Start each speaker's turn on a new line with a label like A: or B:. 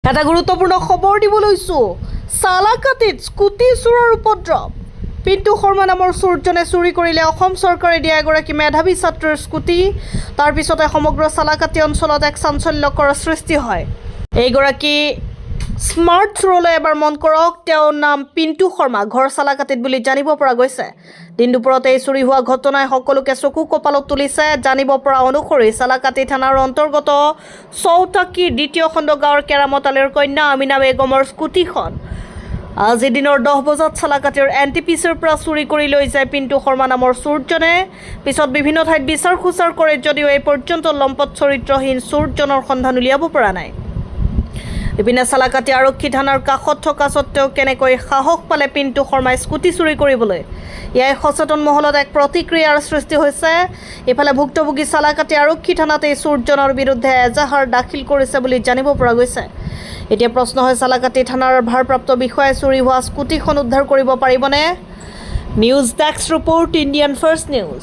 A: এটা গুৰুত্বপূৰ্ণ খবৰ দিব লৈছোঁ। চালাকাটিত স্কুটি চোৰৰ উপদ্ৰৱ। পিণ্টু শৰ্মা নামৰ চোৰজনে চুৰি কৰিলে অসম চৰকাৰে দিয়া এগৰাকী মেধাৱী ছাত্ৰৰ স্কুটি। তাৰ পিছতে সমগ্ৰ চালাকাটি অঞ্চলত এক চাঞ্চল্যকৰ সৃষ্টি হয়। এইগৰাকী স্মাৰ্ট চোৰলৈ এবাৰ মন কৰক। তেওঁৰ নাম পিণ্টু শৰ্মা, ঘৰ চালাকাটিত বুলি জানিব পৰা গৈছে। দিন দুপৰতে এই চুৰি হোৱা ঘটনাই সকলোকে চকু কপালত তুলিছে। জানিব পৰা অনুসৰি চালাকাটি থানাৰ অন্তৰ্গত চৌটাকীৰ দ্বিতীয় খণ্ড গাঁৱৰ কেৰামত আলীৰ কন্যা আমিনা বেগমৰ স্কুটিখন আজি দিনৰ 10 বজাত চালাকাটিৰ NTPCৰ পৰা চুৰি কৰি লৈ যায় পিণ্টু শৰ্মা নামৰ চোৰজনে। পিছত বিভিন্ন ঠাইত বিচাৰ খোচাৰ কৰে যদিও এই পৰ্যন্ত লম্পট চৰিত্ৰহীন চোৰজনৰ সন্ধান উলিয়াব পৰা নাই। ইপিনে চালাকাটি আৰক্ষী থানাৰ কাষত থকা স্বত্তেও কেনেকৈ সাহস পালে পিণ্টু শৰ্মাই স্কুটি চুৰি কৰিবলৈ, ইয়াই সচেতন মহলত এক প্ৰতিক্ৰিয়াৰ সৃষ্টি হৈছে। ইফালে ভুক্তভোগী চালাকাটি আৰক্ষী থানাত এই চোৰজনৰ বিৰুদ্ধে এজাহাৰ দাখিল কৰিছে বুলি জানিব পৰা গৈছে। এতিয়া প্ৰশ্ন হয়, চালাকাটি থানাৰ ভাৰপ্ৰাপ্ত বিষয়াই চুৰি হোৱা স্কুটিখন উদ্ধাৰ কৰিব পাৰিবনে? News desk report, Indian first news.